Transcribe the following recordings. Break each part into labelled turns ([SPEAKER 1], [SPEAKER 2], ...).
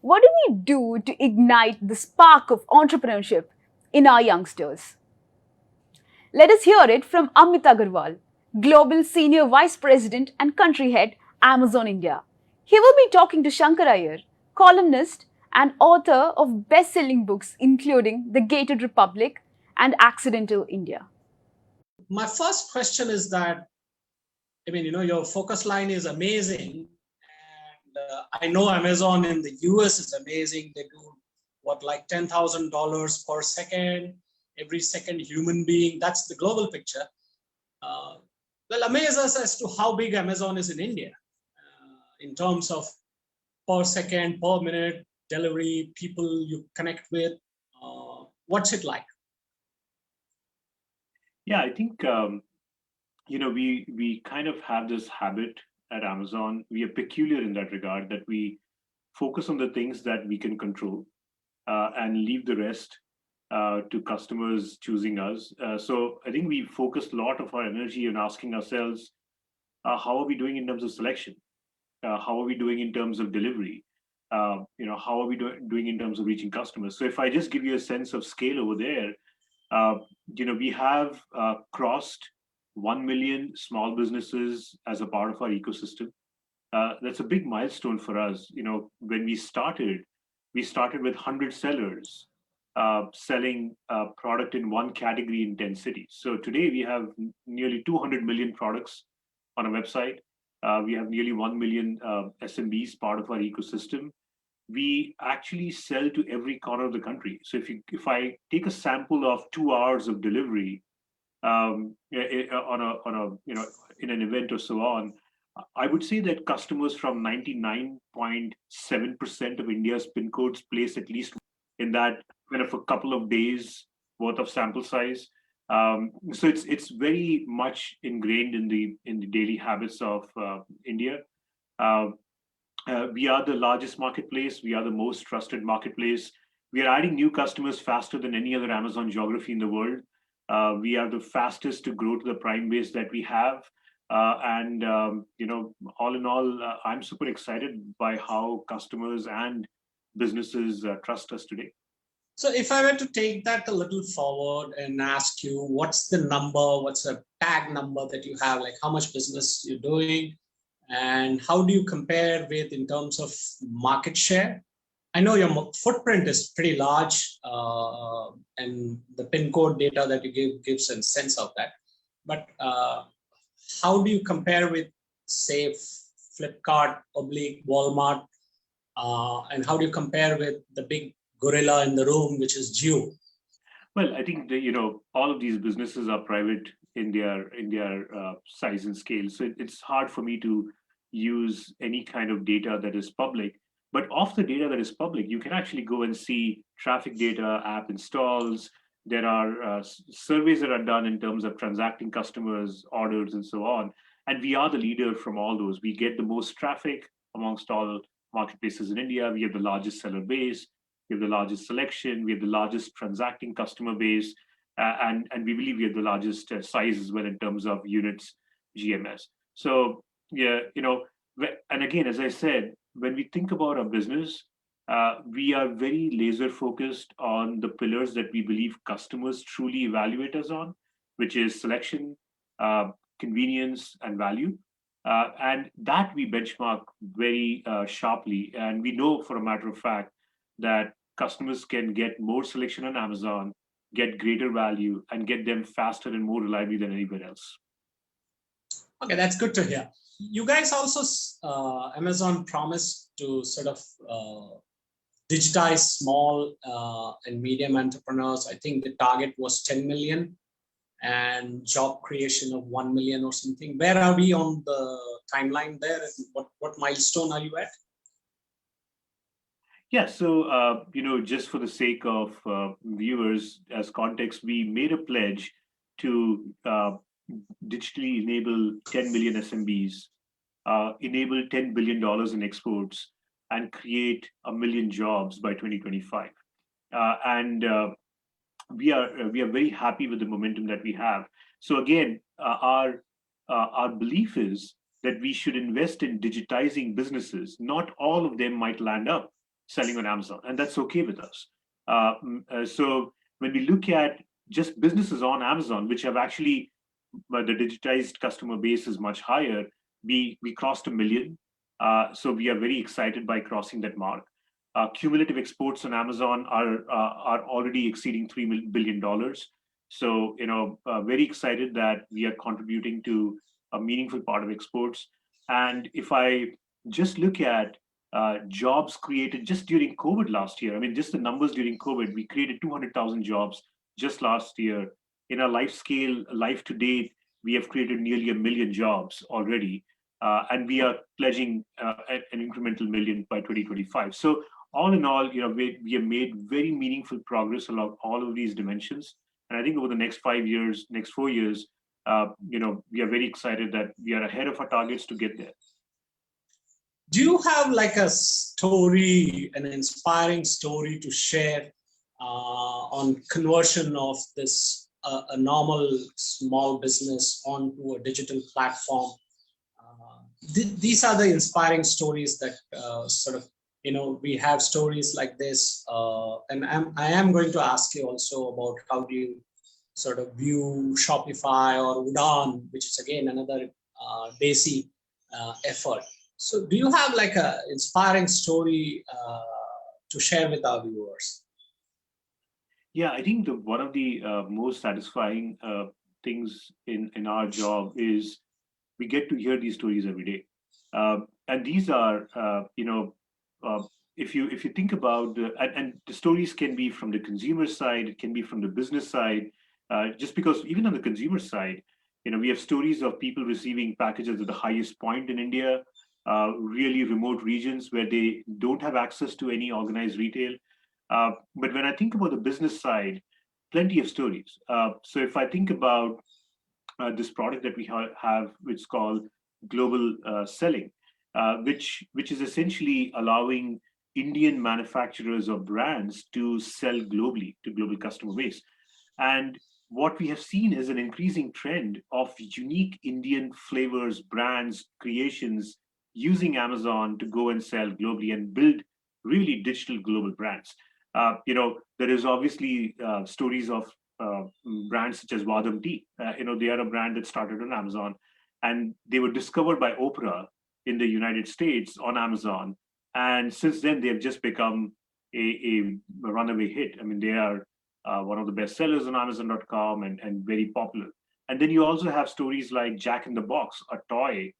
[SPEAKER 1] what do we do to ignite the spark of entrepreneurship in our youngsters? Let us hear it from Amit Agarwal, Global Senior Vice President and Country Head, Amazon India. He will be talking to Shankar Iyer, columnist and author of best-selling books including The Gated Republic and Accidental India.
[SPEAKER 2] My first question is that, your focus line is amazing. And I know Amazon in the US is amazing. They do like $10,000 per second, every second human being. That's the global picture. Amaze us as to how big Amazon is in India in terms of per second, per minute, delivery, people you connect with. What's it like?
[SPEAKER 3] Yeah, I think, we kind of have this habit at Amazon. We are peculiar in that regard, that we focus on the things that we can control and leave the rest to customers choosing us. So I think we focus a lot of our energy on asking ourselves, how are we doing in terms of selection? How are we doing in terms of delivery? How are we doing in terms of reaching customers? So if I just give you a sense of scale over there, we have crossed 1 million small businesses as a part of our ecosystem. That's a big milestone for us. When we started with 100 sellers selling product in one category in 10 cities. So today we have nearly 200 million products on our website. We have nearly 1 million SMBs part of our ecosystem. We actually sell to every corner of the country. So if I take a sample of 2 hours of delivery on in an event or so on, I would say that customers from 99.7% of India's pin codes place at least in that kind of a couple of days worth of sample size. So it's very much ingrained in the daily habits of India. We are the largest marketplace. We are the most trusted marketplace. We are adding new customers faster than any other Amazon geography in the world. We are the fastest to grow to the Prime base that we have. And all in all, I'm super excited by how customers and businesses trust us today.
[SPEAKER 2] So if I were to take that a little forward and ask you, what's the number, what's a tag number that you have, like how much business you're doing, and how do you compare with in terms of market share? I know your footprint is pretty large, and the pin code data that you give gives a sense of that. But how do you compare with, say, Flipkart, Walmart, and how do you compare with the big gorilla in the room, which is Jio?
[SPEAKER 3] Well, I think all of these businesses are private in their size and scale, so it's hard for me to use any kind of data that is public. But off the data that is public, you can actually go and see traffic data, app installs. There are surveys that are done in terms of transacting customers, orders, and so on. And we are the leader from all those. We get the most traffic amongst all marketplaces in India. We have the largest seller base. We have the largest selection. We have the largest transacting customer base. And we believe we have the largest size as well in terms of units, GMS. So, yeah, and again, as I said, when we think about our business, we are very laser focused on the pillars that we believe customers truly evaluate us on, which is selection, convenience, and value. And that we benchmark very sharply. And we know for a matter of fact that customers can get more selection on Amazon, get greater value, and get them faster and more reliably than anywhere else.
[SPEAKER 2] Okay, that's good to hear. You guys also, Amazon promised to sort of digitize small and medium entrepreneurs. I think the target was 10 million and job creation of 1 million or something. Where are we on the timeline there? What milestone are you at?
[SPEAKER 3] Yeah, so, just for the sake of viewers, as context, we made a pledge to digitally enable 10 million SMBs, enable $10 billion in exports, and create 1 million jobs by 2025. And we are very happy with the momentum that we have. So again, our belief is that we should invest in digitizing businesses. Not all of them might land up selling on Amazon, and that's okay with us. So when we look at just businesses on Amazon, which have actually, the digitized customer base is much higher, we crossed 1 million. So we are very excited by crossing that mark. Cumulative exports on Amazon are already exceeding $3 billion. So very excited that we are contributing to a meaningful part of exports. And if I just look at jobs created just during COVID last year, I mean, just the numbers during COVID, we created 200,000 jobs just last year. In our life to date, we have created nearly 1 million jobs already. And we are pledging an incremental million by 2025. So all in all, we have made very meaningful progress along all of these dimensions. And I think over the next 5 years, next 4 years, we are very excited that we are ahead of our targets to get there.
[SPEAKER 2] Do you have like a story, an inspiring story to share on conversion of this a normal small business onto a digital platform? These are the inspiring stories that sort of, we have stories like this. And I am going to ask you also about how do you sort of view Shopify or Udaan, which is again another Desi effort. So do you have like a inspiring story to share with our viewers?
[SPEAKER 3] Yeah, I think one of the most satisfying things in our job is we get to hear these stories every day. And these are, if you think about and the stories can be from the consumer side, it can be from the business side, just because even on the consumer side, we have stories of people receiving packages at the highest point in India, really remote regions where they don't have access to any organized retail. But when I think about the business side, plenty of stories. So if I think about this product that we have, which is called global selling, which is essentially allowing Indian manufacturers of brands to sell globally to global customer base. And what we have seen is an increasing trend of unique Indian flavors, brands, creations using Amazon to go and sell globally and build really digital global brands. There is obviously stories of brands such as Wadam Tea. They are a brand that started on Amazon, and they were discovered by Oprah in the United States on Amazon. And since then, they have just become a runaway hit. I mean, they are one of the best sellers on Amazon.com and very popular. And then you also have stories like Jack in the Box, a toy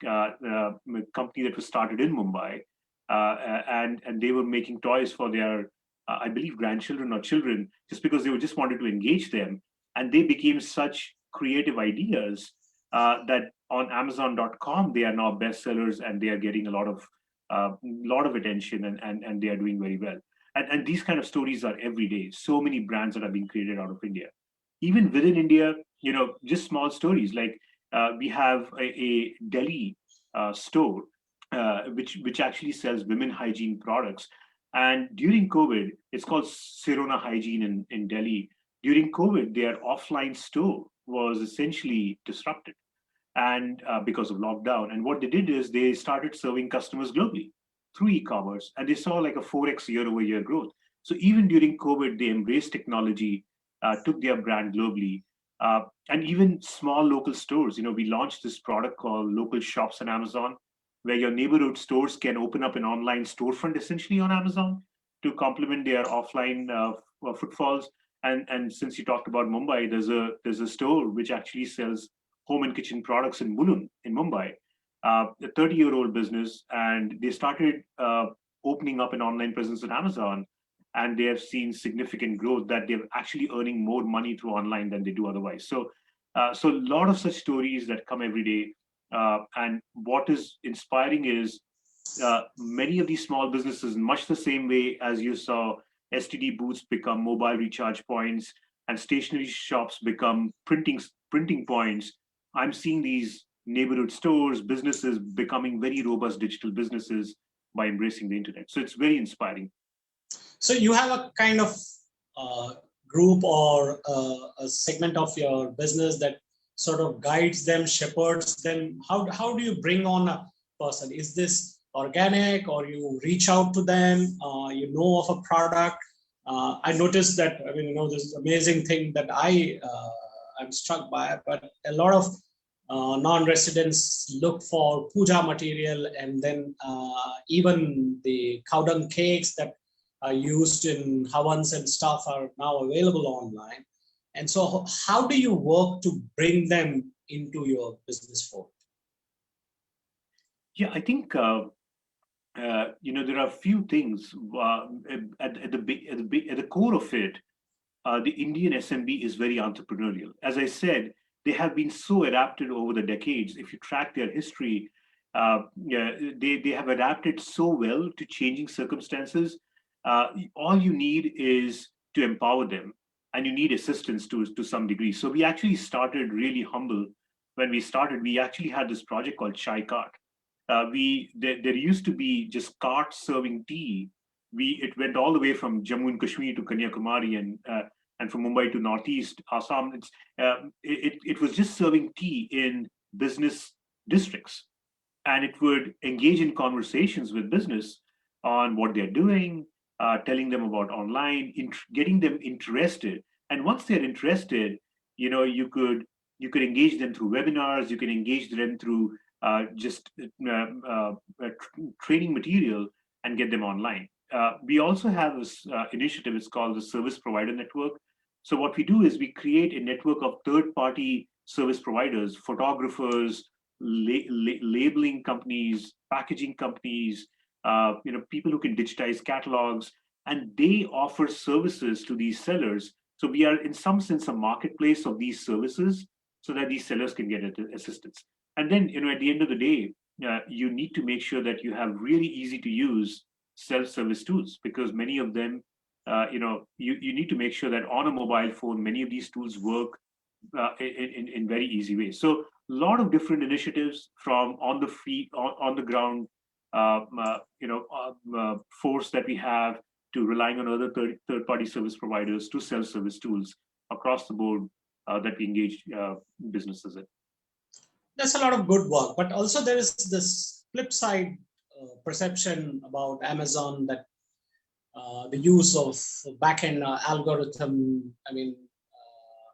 [SPEAKER 3] company that was started in Mumbai, and they were making toys for their I believe grandchildren or children, just because they just wanted to engage them. And they became such creative ideas that on Amazon.com, they are now bestsellers and they are getting a lot of attention and they are doing very well. And these kind of stories are every day. So many brands that are being created out of India. Even within India, just small stories like we have a Delhi store which actually sells women hygiene products. And during COVID, it's called Sirona Hygiene in Delhi. During COVID, their offline store was essentially disrupted and because of lockdown. And what they did is they started serving customers globally through e-commerce, and they saw like a 4x year-over-year growth. So even during COVID, they embraced technology, took their brand globally, and even small local stores. We launched this product called Local Shops on Amazon, where your neighborhood stores can open up an online storefront essentially on Amazon to complement their offline footfalls. And since you talked about Mumbai, there's a store which actually sells home and kitchen products in Mulund in Mumbai, a 30-year-old business, and they started opening up an online presence on Amazon, and they have seen significant growth that they're actually earning more money through online than they do otherwise. So a lot of such stories that come every day. And what is inspiring is many of these small businesses, much the same way as you saw STD booths become mobile recharge points and stationery shops become printing points. I'm seeing these neighborhood stores, businesses becoming very robust digital businesses by embracing the internet. So it's very inspiring.
[SPEAKER 2] So you have a kind of group or a segment of your business that sort of guides them, shepherds them. How do you bring on a person? Is this organic, or you reach out to them, you know of a product? I noticed that, I mean, this amazing thing that I'm struck by, but a lot of non-residents look for puja material, and then even the cow dung cakes that are used in havans and stuff are now available online. And so how do you work to bring them into your business fold?
[SPEAKER 3] Yeah, I think there are a few things at the core of it. The Indian SMB is very entrepreneurial. As I said, they have been so adapted over the decades. If you track their history, yeah, they have adapted so well to changing circumstances. All you need is to empower them, and you need assistance to some degree. So we actually started really humble. When we started, we actually had this project called Chai Cart. There used to be just carts serving tea. It went all the way from Jammu and Kashmir to Kanyakumari, and from Mumbai to Northeast Assam. It was just serving tea in business districts, and it would engage in conversations with business on what they're doing, telling them about online, getting them interested. And once they're interested, you could engage them through webinars, you can engage them through just training material and get them online. We also have this initiative. It's called the Service Provider Network. So what we do is we create a network of third-party service providers, photographers, labeling companies, packaging companies, people who can digitize catalogs, and they offer services to these sellers. So we are, in some sense, a marketplace of these services, so that these sellers can get assistance. And then, at the end of the day, you need to make sure that you have really easy to use self-service tools, because many of them, you need to make sure that on a mobile phone, many of these tools work in very easy ways. So a lot of different initiatives, from on the feet, on the ground, force that we have, to relying on other third-party service providers, to self-service tools across the board that we engage businesses in.
[SPEAKER 2] That's a lot of good work, but also there is this flip side perception about Amazon, that the use of backend algorithm. I mean,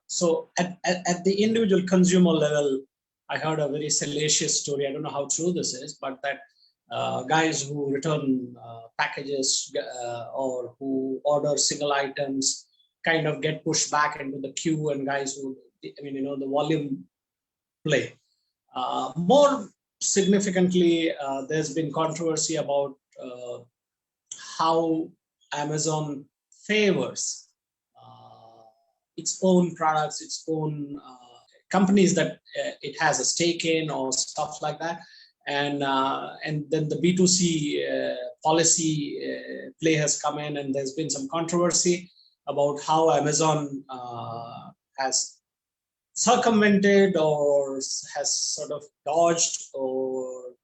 [SPEAKER 2] so at the individual consumer level, I heard a very salacious story. I don't know how true this is, but that guys who return packages or who order single items kind of get pushed back into the queue, and guys who, the volume play. More significantly, there's been controversy about how Amazon favors its own products, its own companies that it has a stake in, or stuff like that. And then the B2C policy play has come in, and there's been some controversy about how Amazon has circumvented, or has sort of dodged, or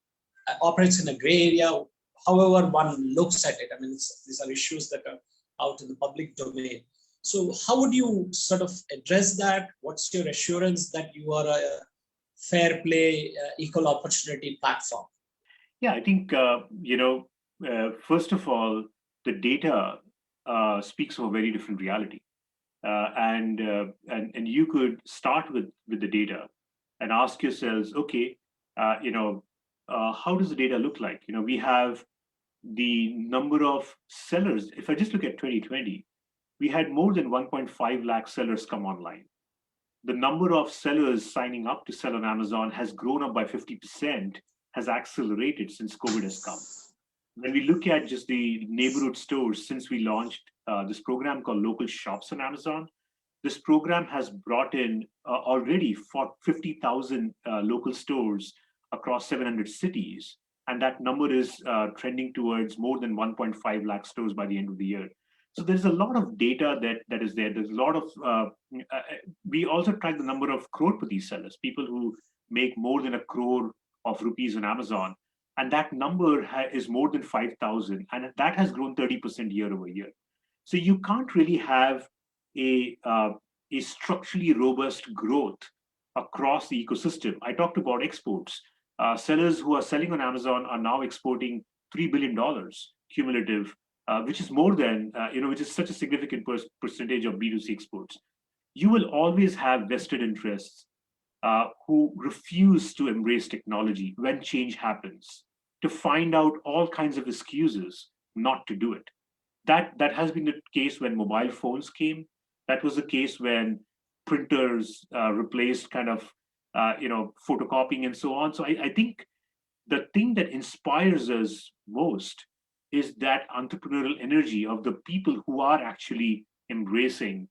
[SPEAKER 2] operates in a gray area. However one looks at it, these are issues that are out in the public domain. So how would you sort of address that? What's your assurance that you are a fair play, equal opportunity platform?
[SPEAKER 3] Yeah, I think, first of all, the data speaks of a very different reality. And you could start with the data and ask yourselves, okay, how does the data look like? We have the number of sellers. If I just look at 2020, we had more than 1.5 lakh sellers come online. The number of sellers signing up to sell on Amazon has grown up by 50%, has accelerated since COVID has come. When we look at just the neighborhood stores, since we launched this program called Local Shops on Amazon, this program has brought in already 50,000 local stores across 700 cities. And that number is trending towards more than 1.5 lakh stores by the end of the year. So there's a lot of data that is there. There's a lot of, we also track the number of crorepati sellers, people who make more than 1 crore of rupees on Amazon. And that number is more than 5,000, and that has grown 30% year over year. So you can't really have a structurally robust growth across the ecosystem. I talked about exports. Sellers who are selling on Amazon are now exporting $3 billion cumulative, which is more than, which is such a significant percentage of B2C exports. You will always have vested interests who refuse to embrace technology when change happens, to find out all kinds of excuses not to do it. That has been the case when mobile phones came. That was the case when printers replaced kind of photocopying and so on. So I think the thing that inspires us most is that entrepreneurial energy of the people who are actually embracing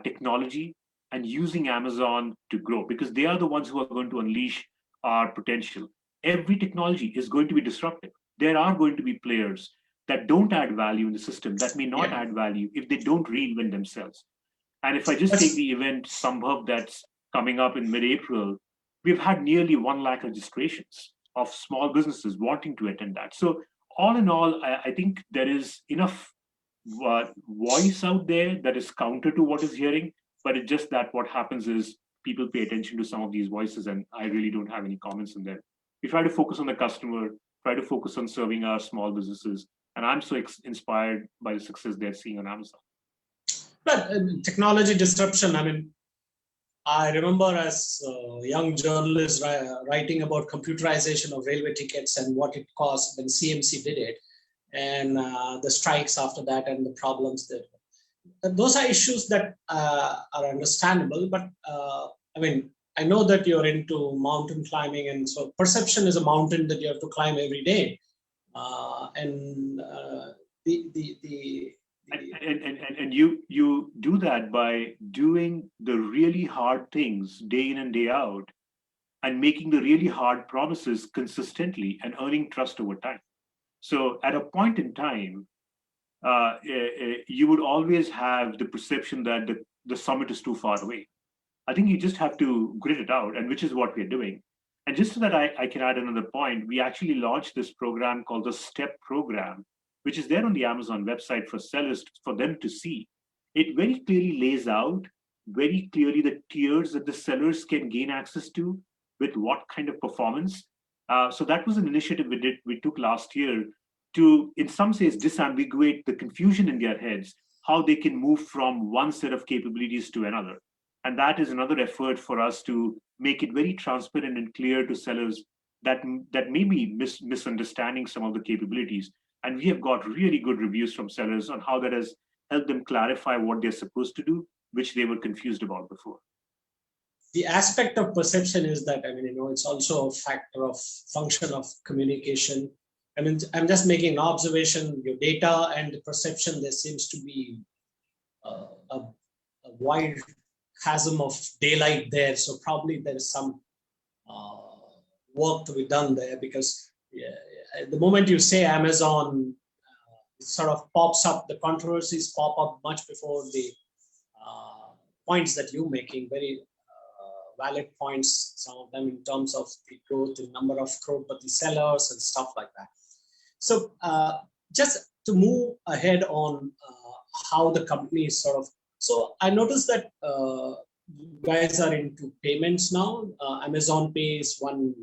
[SPEAKER 3] technology and using Amazon to grow, because they are the ones who are going to unleash our potential. Every technology is going to be disruptive. There are going to be players that don't add value in the system, that may not
[SPEAKER 2] Yeah.
[SPEAKER 3] add value if they don't reinvent themselves. And if I just take
[SPEAKER 2] That's,
[SPEAKER 3] the event Sambhav that's coming up in mid-April, we've had nearly 1 lakh registrations of small businesses wanting to attend that. So all in all, I think there is enough voice out there that is counter to what is hearing, but it's just that what happens is people pay attention to some of these voices, and I really don't have any comments on that. We try to focus on the customer, try to focus on serving our small businesses, and I'm so inspired by the success they're seeing on Amazon.
[SPEAKER 2] but technology disruption, I mean, I remember as a young journalist writing about computerization of railway tickets and what it cost when CMC did it, and the strikes after that and the problems there. Those are issues that are understandable, but I mean, I know that you're into mountain climbing, and so perception is a mountain that you have to climb every day. And the
[SPEAKER 3] And you do that by doing the really hard things day in and day out, and making the really hard promises consistently and earning trust over time. So at a point in time, you would always have the perception that the summit is too far away. I think you just have to grit it out, and which is what we're doing. And just so that I can add another point, we actually launched this program called the STEP program, which is there on the Amazon website for sellers for them to see. It very clearly lays out very clearly the tiers that the sellers can gain access to with what kind of performance. So that was an initiative we took last year to, in some ways, disambiguate the confusion in their heads, how they can move from one set of capabilities to another. And that is another effort for us to make it very transparent and clear to sellers that may be misunderstanding some of the capabilities. And we have got really good reviews from sellers on how that has helped them clarify what they're supposed to do, which they were confused about before.
[SPEAKER 2] the aspect of perception is that, I mean, it's also a factor of function of communication. I mean, I'm just making an observation. Your data and the perception, there seems to be a wide chasm of daylight there. So probably there is some work to be done there, because the moment you say Amazon, it sort of pops up, the controversies pop up much before the points that you're making, very valid points, some of them in terms of the growth in number of crorepati sellers and stuff like that. So just to move ahead on how the company is sort of, so I noticed that you guys are into payments now. Amazon Pay is one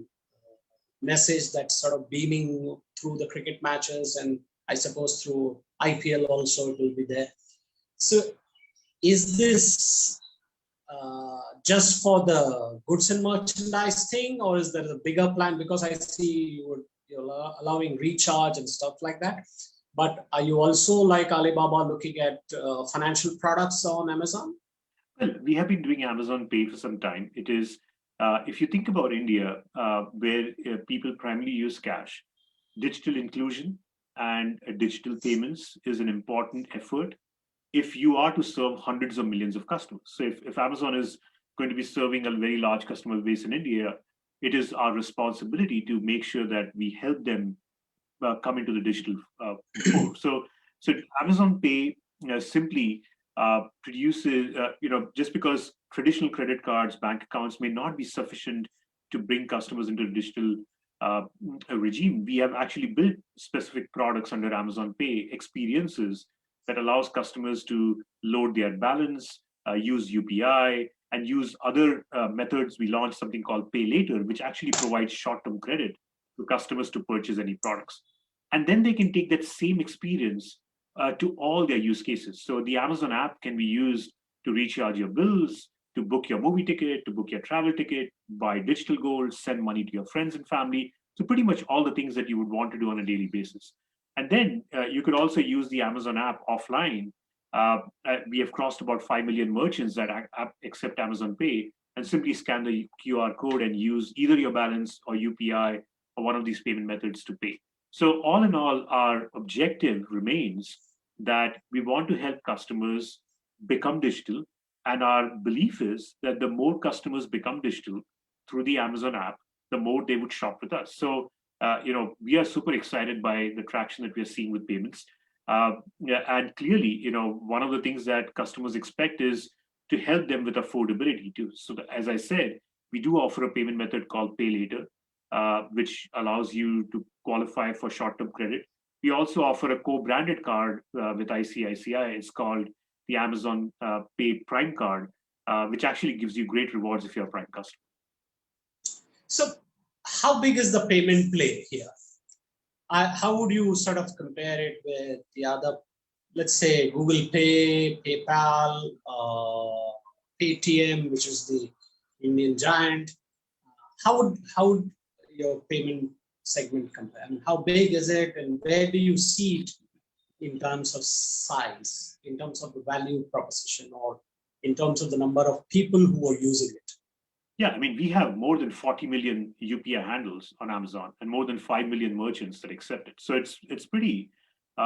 [SPEAKER 2] message that's sort of beaming through the cricket matches, and I suppose through IPL also it will be there. So is this just for the goods and merchandise thing, or is there a bigger plan? Because I see you're allowing recharge and stuff like that. But are you also, like Alibaba, looking at financial products on Amazon?
[SPEAKER 3] Well, we have been doing Amazon Pay for some time. It is, if you think about India, where people primarily use cash, digital inclusion and digital payments is an important effort if you are to serve hundreds of millions of customers. So if Amazon is going to be serving a very large customer base in India, it is our responsibility to make sure that we help them come into the digital fold. So Amazon Pay simply produces, just because traditional credit cards, bank accounts may not be sufficient to bring customers into the digital regime, we have actually built specific products under Amazon Pay, experiences that allows customers to load their balance, use UPI, and use other methods. We launched something called Pay Later, which actually provides short-term credit to customers to purchase any products. And then they can take that same experience to all their use cases. So the Amazon app can be used to recharge your bills, to book your movie ticket, to book your travel ticket, buy digital gold, send money to your friends and family. So pretty much all the things that you would want to do on a daily basis. And then you could also use the Amazon app offline. We have crossed about 5 million merchants that accept Amazon Pay, and simply scan the QR code and use either your balance or UPI or one of these payment methods to pay. So all in all, our objective remains that we want to help customers become digital. And our belief is that the more customers become digital through the Amazon app, the more they would shop with us. So, we are super excited by the traction that we are seeing with payments. Yeah, and clearly, one of the things that customers expect is to help them with affordability too. So, as I said, we do offer a payment method called Pay Later, which allows you to qualify for short-term credit. We also offer a co-branded card with ICICI. It's called the Amazon Pay Prime card, which actually gives you great rewards if you're a Prime customer.
[SPEAKER 2] So how big is the payment play here? How would you sort of compare it with the other, let's say Google Pay, PayPal, Paytm, which is the Indian giant? How would your payment segment compare? I mean, how big is it, and where do you see it in terms of size, in terms of the value proposition, or in terms of the number of people who are using it?
[SPEAKER 3] Yeah, I mean, we have more than 40 million UPI handles on Amazon and more than 5 million merchants that accept it. So it's pretty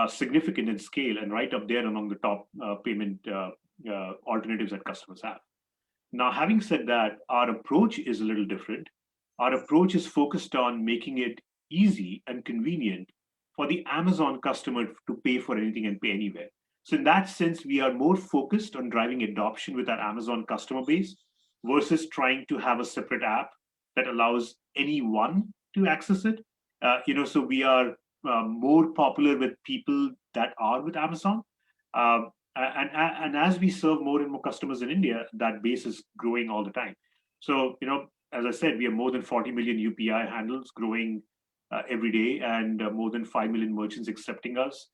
[SPEAKER 3] significant in scale and right up there among the top payment alternatives that customers have. Now, having said that, our approach is a little different. Our approach is focused on making it easy and convenient for the Amazon customer to pay for anything and pay anywhere. So in that sense, we are more focused on driving adoption with our Amazon customer base versus trying to have a separate app that allows anyone to access it. So we are more popular with people that are with Amazon. And as we serve more and more customers in India, that base is growing all the time. So, as I said, we have more than 40 million UPI handles growing every day, and more than 5 million merchants accepting us.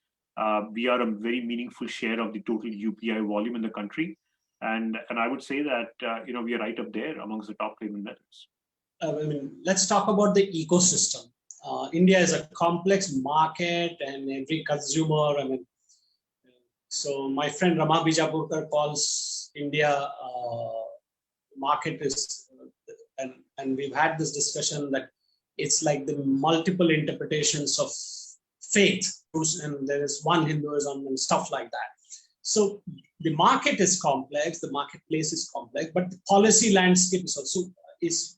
[SPEAKER 3] We are a very meaningful share of the total UPI volume in the country. And I would say that, we are right up there amongst the top payment methods.
[SPEAKER 2] Let's talk about the ecosystem. India is a complex market, and every consumer, so my friend Rama Bijapurkar calls India market is, and we've had this discussion that it's like the multiple interpretations of faith, and there is one Hinduism and stuff like that. So the market is complex, the marketplace is complex, but the policy landscape is also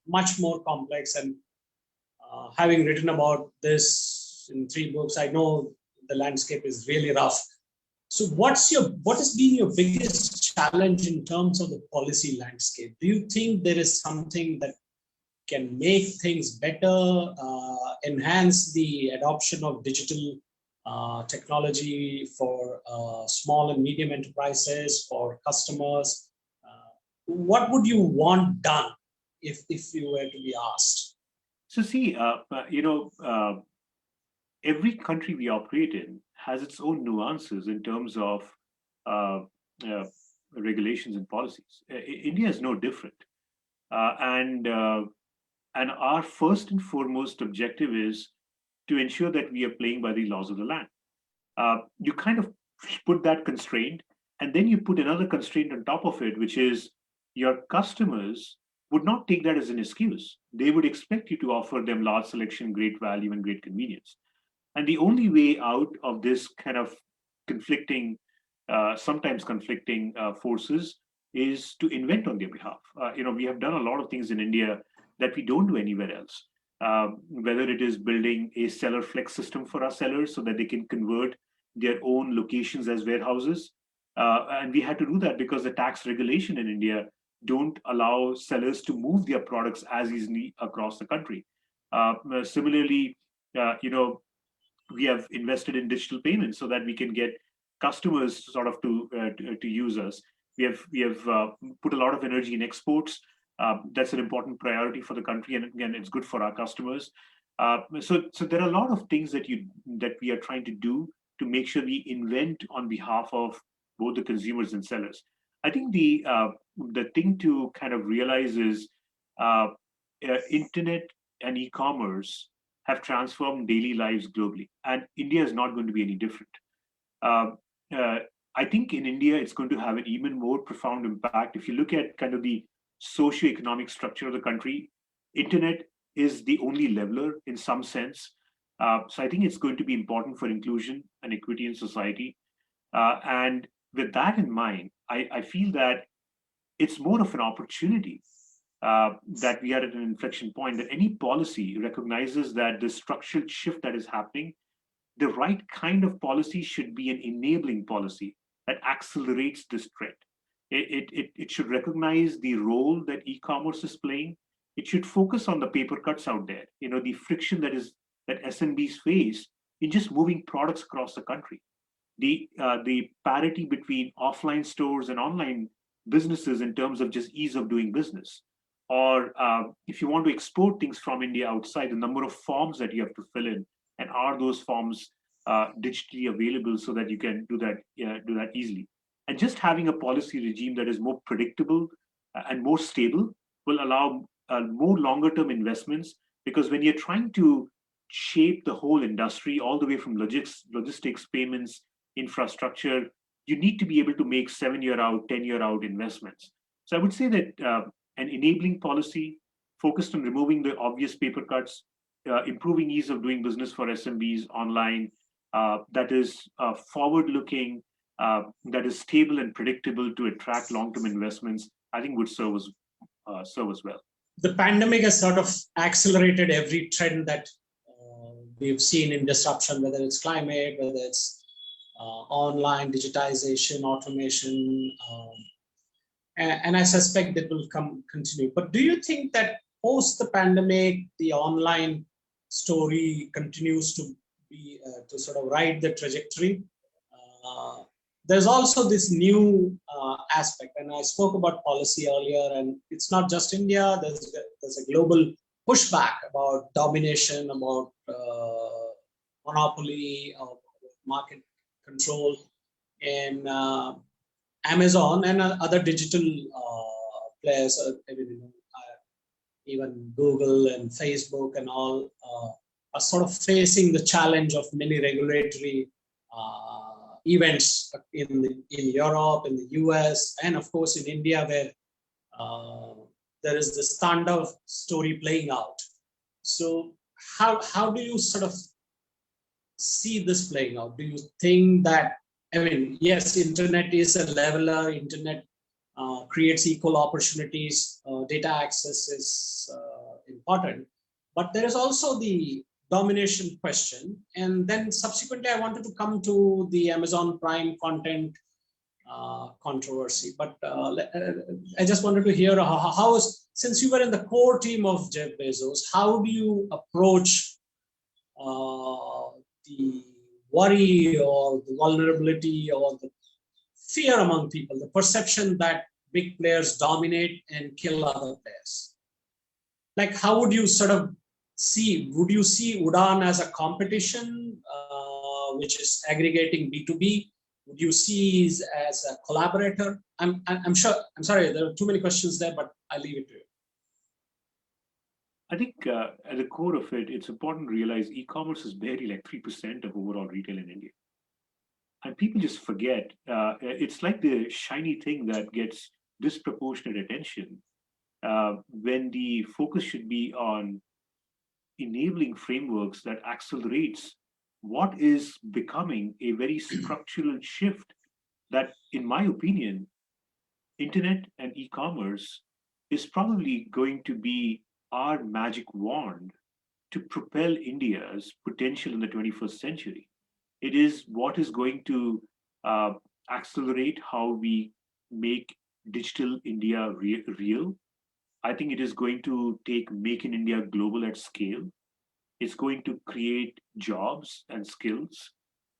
[SPEAKER 2] much more complex. And having written about this in 3 books, I know the landscape is really rough. So what has been your biggest challenge in terms of the policy landscape? Do you think there is something that can make things better, enhance the adoption of digital technology for small and medium enterprises, for customers? What would you want done if you were to be asked?
[SPEAKER 3] So see, every country we operate in has its own nuances in terms of regulations and policies. India is no different. And our first and foremost objective is to ensure that we are playing by the laws of the land. You kind of put that constraint, and then you put another constraint on top of it, which is your customers would not take that as an excuse. They would expect you to offer them large selection, great value, and great convenience. And the only way out of this kind of sometimes conflicting forces is to invent on their behalf. We have done a lot of things in India that we don't do anywhere else. Whether it is building a seller flex system for our sellers so that they can convert their own locations as warehouses. And we had to do that because the tax regulation in India don't allow sellers to move their products as easily across the country. Similarly, we have invested in digital payments so that we can get customers sort of to use us. We have put a lot of energy in exports. That's an important priority for the country, and again, it's good for our customers. So there are a lot of things that we are trying to do to make sure we invent on behalf of both the consumers and sellers. I think the thing to kind of realize is uh, internet and e-commerce have transformed daily lives globally, and India is not going to be any different. Uh, uh, I think in India, it's going to have an even more profound impact. If you look at kind of the socio-economic structure of the country, internet is the only leveler in some sense. So I think it's going to be important for inclusion and equity in society. And with that in mind, I feel that it's more of an opportunity, that we are at an inflection point, that any policy recognizes that the structural shift that is happening, the right kind of policy should be an enabling policy that accelerates this trend. It should recognize the role that e-commerce is playing. It should focus on the paper cuts out there, the friction that SMBs face in just moving products across the country. The parity between offline stores and online businesses in terms of just ease of doing business. Or if you want to export things from India outside, the number of forms that you have to fill in, and are those forms digitally available so that you can do that easily. And just having a policy regime that is more predictable and more stable will allow more longer term investments, because when you're trying to shape the whole industry all the way from logistics, payments, infrastructure, you need to be able to make 7-year out, 10-year out investments. So I would say that an enabling policy focused on removing the obvious paper cuts, improving ease of doing business for SMBs online, that is forward looking, that is stable and predictable to attract long term investments, I think would serve us well.
[SPEAKER 2] The pandemic has sort of accelerated every trend that we've seen in disruption, whether it's climate, whether it's online digitization, automation, and I suspect it will continue. But do you think that post the pandemic, the online story continues to be to sort of ride the trajectory? There's also this new aspect, and I spoke about policy earlier, and it's not just India. There's a global pushback about domination, about monopoly, of market control, and Amazon and other digital players, even Google and Facebook and all, are sort of facing the challenge of many regulatory events in Europe, in the US, and of course in India, where there is this Tandav story playing out. So how do you sort of see this playing out? Do you think that, yes, internet is a leveler, internet creates equal opportunities, data access is important, but there is also the domination question. And then subsequently, I wanted to come to the Amazon Prime content controversy. But I just wanted to hear how is, since you were in the core team of Jeff Bezos, how do you approach the worry or the vulnerability or the fear among people, the perception that big players dominate and kill other players? Like, how would you sort of would you see Udaan as a competition, which is aggregating B2B? Would you see as a collaborator? I'm sorry, there are too many questions there, but I'll leave it to you.
[SPEAKER 3] I think at the core of it, it's important to realize e-commerce is barely like 3% of overall retail in India. And people just forget. It's like the shiny thing that gets disproportionate attention when the focus should be on enabling frameworks that accelerates what is becoming a very structural shift that, in my opinion, internet and e-commerce is probably going to be our magic wand to propel India's potential in the 21st century. It is what is going to accelerate how we make digital India real. I think it is going to take Make in India global at scale. It's going to create jobs and skills.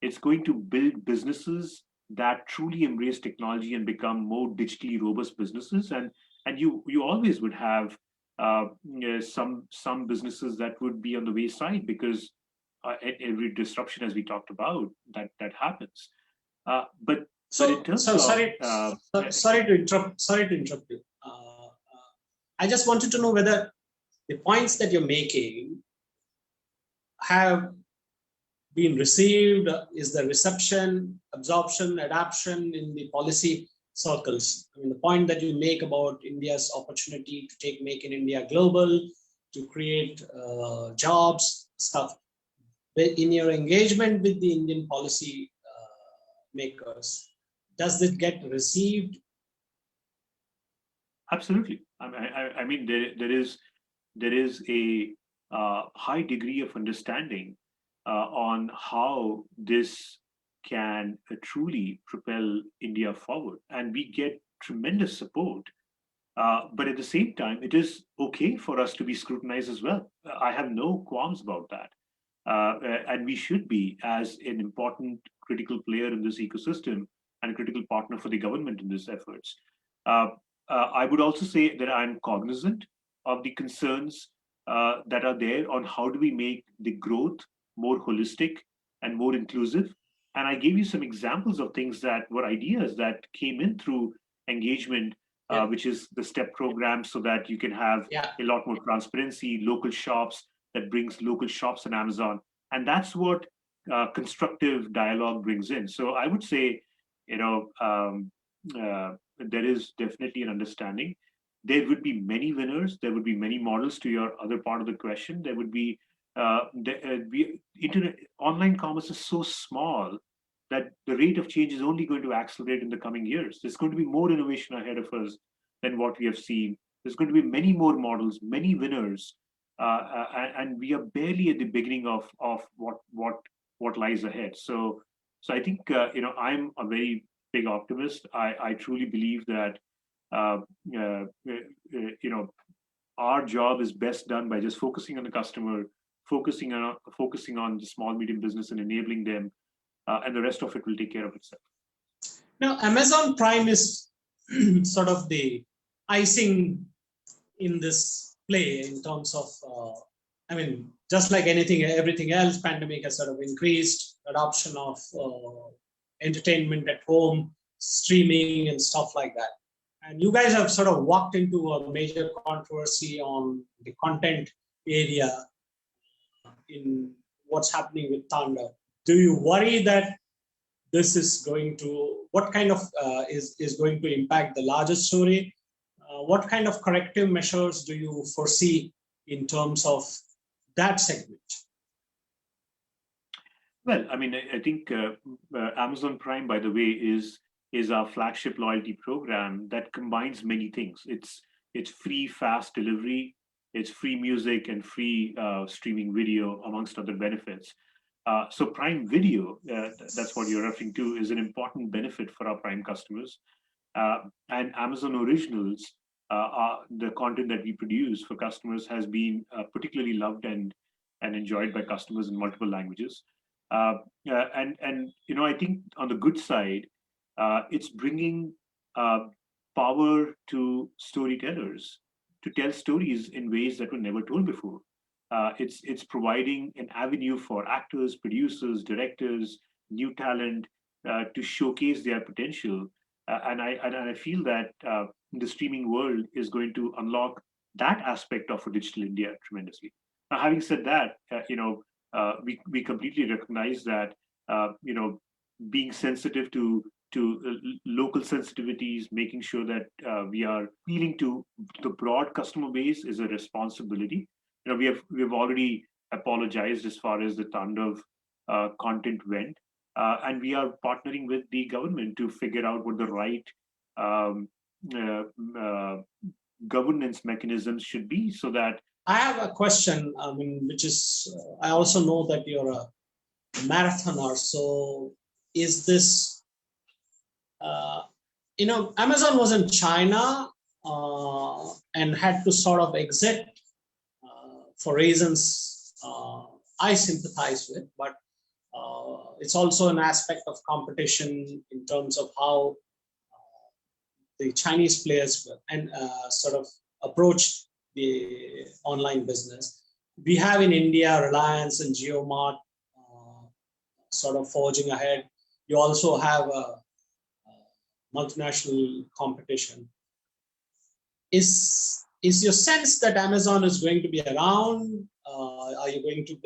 [SPEAKER 3] It's going to build businesses that truly embrace technology and become more digitally robust businesses. And you always would have some businesses that would be on the wayside because every disruption, as we talked about, that happens. But in terms of
[SPEAKER 2] sorry to interrupt. Sorry to interrupt you. I just wanted to know whether the points that you're making have been received. Is the reception, absorption, adoption in the policy circles? I mean, the point that you make about India's opportunity to take Make in India global, to create jobs, stuff. In your engagement with the Indian policy makers, does it get received?
[SPEAKER 3] Absolutely. I mean, there is a high degree of understanding on how this can truly propel India forward, and we get tremendous support. But at the same time, it is okay for us to be scrutinized as well. I have no qualms about that. And we should be, as an important critical player in this ecosystem and a critical partner for the government in these efforts. I would also say that I'm cognizant of the concerns that are there on how do we make the growth more holistic and more inclusive. And I gave you some examples of things that were ideas that came in through engagement, which is the STEP program, so that you can have a lot more transparency, local shops, that brings local shops on Amazon. And that's what constructive dialogue brings in. So I would say, there is definitely an understanding. There would be many winners. There would be many models. To your other part of the question, there would be internet. Online commerce is so small that the rate of change is only going to accelerate in the coming years. There's going to be more innovation ahead of us than what we have seen. There's going to be many more models, many winners, and we are barely at the beginning of what lies ahead. So I think I'm a very big optimist. I truly believe that our job is best done by just focusing on the customer, focusing on the small medium business and enabling them, and the rest of it will take care of itself.
[SPEAKER 2] Now, Amazon Prime is sort of the icing in this play in terms of, I mean, just like everything else, pandemic has sort of increased adoption of entertainment at home, streaming and stuff like that. And you guys have sort of walked into a major controversy on the content area in what's happening with Thunder. Do you worry that this is going to, what kind of is going to impact the larger story? What kind of corrective measures do you foresee in terms of that segment?
[SPEAKER 3] Well, I mean, I think Amazon Prime, by the way, is our flagship loyalty program that combines many things. It's free, fast delivery, it's free music and free streaming video, amongst other benefits. So Prime Video, that's what you're referring to, is an important benefit for our Prime customers. And Amazon Originals, the content that we produce for customers has been particularly loved and enjoyed by customers in multiple languages. And I think on the good side, it's bringing power to storytellers to tell stories in ways that were never told before. It's providing an avenue for actors, producers, directors, new talent to showcase their potential. And I feel that the streaming world is going to unlock that aspect of a digital India tremendously. Now, having said that, we completely recognize that being sensitive to local sensitivities, making sure that we are appealing to the broad customer base is a responsibility. We have already apologized as far as the Tandav content went, and we are partnering with the government to figure out what the right governance mechanisms should be, so that.
[SPEAKER 2] I have a question, which is, I also know that you're a marathoner. So is this, Amazon was in China and had to sort of exit for reasons I sympathize with, but it's also an aspect of competition in terms of how the Chinese players and sort of approach the online business. We have in India Reliance and JioMart sort of forging ahead. You also have a multinational competition. Is your sense that Amazon is going to be around? Are you going to,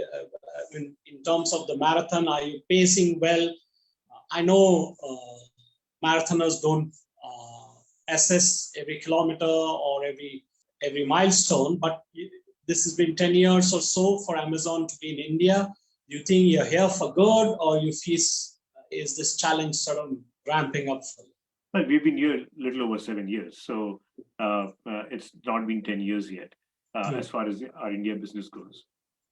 [SPEAKER 2] in terms of the marathon, are you pacing well? I know marathoners don't assess every kilometer or every milestone, but this has been 10 years or so for Amazon to be in India. Do you think you're here for good, or you feel is this challenge sort of ramping up for you?
[SPEAKER 3] Well, we've been here a little over 7 years, so it's not been 10 years yet as far as our India business goes.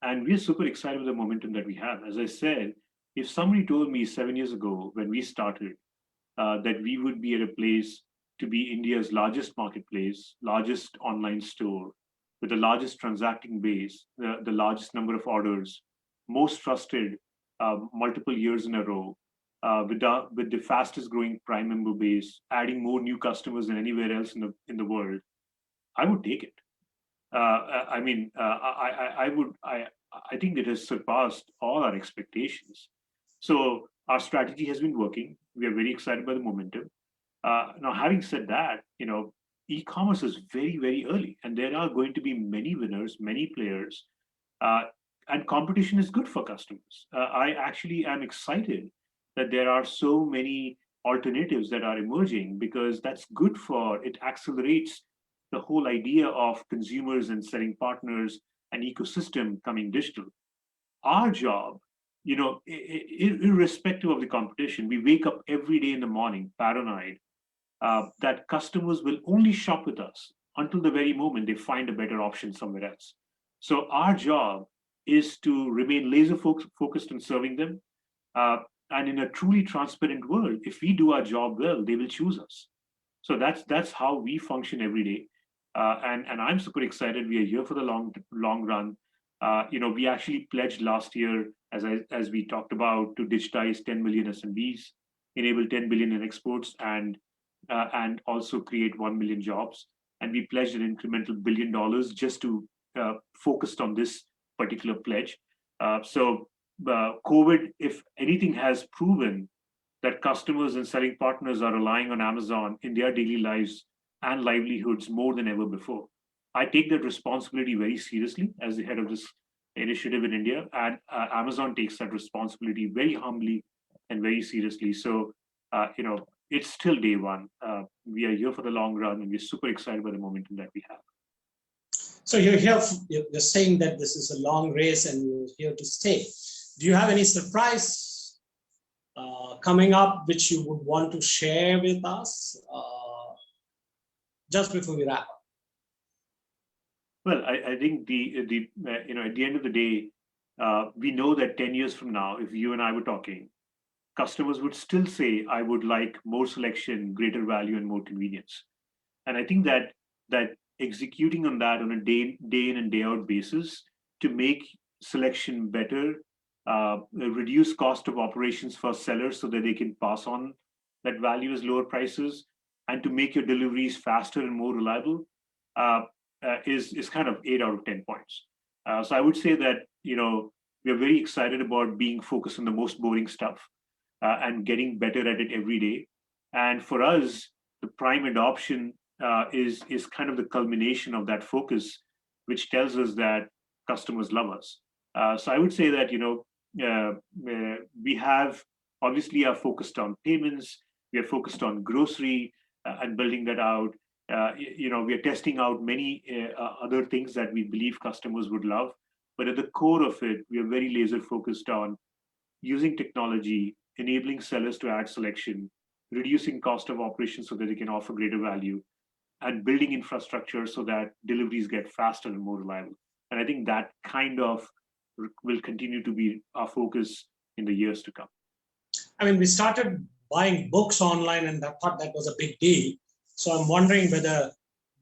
[SPEAKER 3] And we're super excited with the momentum that we have. As I said, if somebody told me 7 years ago when we started that we would be at a place to be India's largest marketplace, largest online store, with the largest transacting base, the largest number of orders, most trusted multiple years in a row, with the fastest growing Prime member base, adding more new customers than anywhere else in the world, I would take it. I think it has surpassed all our expectations. So our strategy has been working. We are very excited by the momentum. Now, having said that, e-commerce is very, very early, and there are going to be many winners, many players, and competition is good for customers. I actually am excited that there are so many alternatives that are emerging, because that's good it accelerates the whole idea of consumers and selling partners and ecosystem coming digital. Our job, irrespective of the competition, we wake up every day in the morning paranoid that customers will only shop with us until the very moment they find a better option somewhere else. So our job is to remain laser focused on serving them. And in a truly transparent world, if we do our job well, they will choose us. So that's how we function every day. And I'm super excited. We are here for the long run. We actually pledged last year, as we talked about, to digitize 10 million SMBs, enable 10 billion in exports, and also create 1 million jobs. And we pledged an incremental $1 billion just to focus on this particular pledge. COVID, if anything, has proven that customers and selling partners are relying on Amazon in their daily lives and livelihoods more than ever before. I take that responsibility very seriously as the head of this initiative in India, and Amazon takes that responsibility very humbly and very seriously. So, it's still day one. We are here for the long run, and we're super excited by the momentum that we have.
[SPEAKER 2] So you're saying that this is a long race and you're here to stay. Do you have any surprise coming up which you would want to share with us just before we wrap up?
[SPEAKER 3] Well, I think at the end of the day, we know that 10 years from now, if you and I were talking, customers would still say, I would like more selection, greater value, and more convenience. And I think that executing on that on a day in and day out basis to make selection better, reduce cost of operations for sellers so that they can pass on that value as lower prices, and to make your deliveries faster and more reliable, is kind of 8 out of 10 points. So I would say that we're very excited about being focused on the most boring stuff and getting better at it every day. And for us, the Prime adoption is kind of the culmination of that focus, which tells us that customers love us. So I would say that we have obviously are focused on payments. We are focused on grocery and building that out. We are testing out many other things that we believe customers would love. But at the core of it, we are very laser focused on using technology, enabling sellers to add selection, reducing cost of operations so that they can offer greater value, and building infrastructure so that deliveries get faster and more reliable. And I think that kind of will continue to be our focus in the years to come.
[SPEAKER 2] I mean, we started buying books online, and I thought that was a big deal. So I'm wondering whether,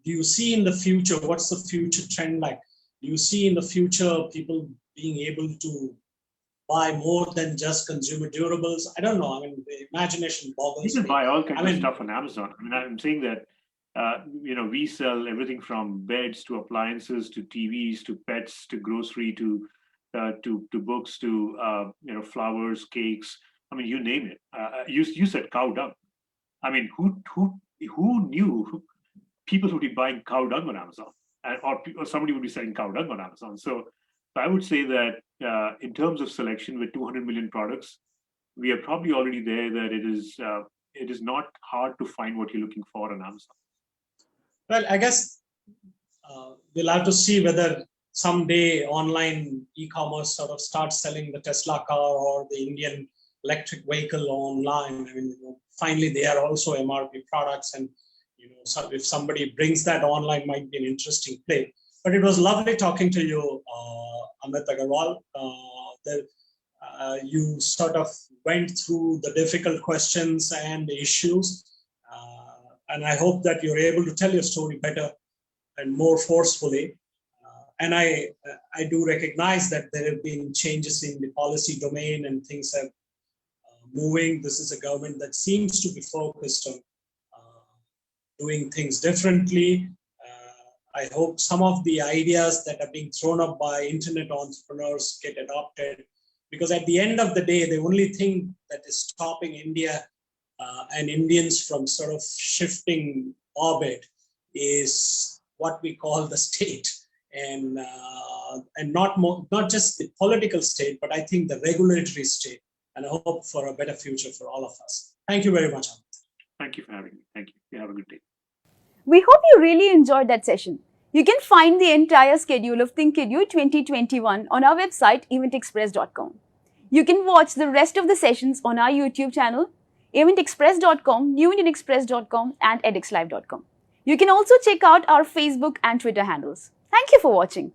[SPEAKER 2] do you see in the future, what's the future trend like? Do you see in the future people being able to buy more than just consumer durables? I don't know. I mean, the imagination boggles
[SPEAKER 3] You can
[SPEAKER 2] me.
[SPEAKER 3] buy all kinds
[SPEAKER 2] I mean,
[SPEAKER 3] of stuff on Amazon. I mean, I'm saying that we sell everything from beds to appliances to TVs to pets to grocery to books to flowers, cakes. I mean, you name it. You said cow dung. I mean, who knew people would be buying cow dung on Amazon, or somebody would be selling cow dung on Amazon? So I would say that in terms of selection, with 200 million products, we are probably already there. That it is not hard to find what you're looking for on Amazon.
[SPEAKER 2] well, I guess we'll have to see whether someday online e-commerce sort of starts selling the Tesla car or the Indian electric vehicle online. I mean, finally, they are also MRP products, and so if somebody brings that online, might be an interesting play. But it was lovely talking to you, Amit Agarwal. You sort of went through the difficult questions and the issues, and I hope that you're able to tell your story better and more forcefully. And I do recognize that there have been changes in the policy domain and things are moving. This is a government that seems to be focused on doing things differently. I hope some of the ideas that are being thrown up by internet entrepreneurs get adopted, because at the end of the day, the only thing that is stopping India and Indians from sort of shifting orbit is what we call the state, and not just the political state, but I think the regulatory state. And I hope for a better future for all of us. Thank you very much, Amit.
[SPEAKER 3] Thank you for having me. Thank you. You have a good day.
[SPEAKER 1] We hope you really enjoyed that session. You can find the entire schedule of ThinkEDU 2021 on our website, eventexpress.com. You can watch the rest of the sessions on our YouTube channel, eventexpress.com, newindianexpress.com, and edxlive.com. You can also check out our Facebook and Twitter handles. Thank you for watching.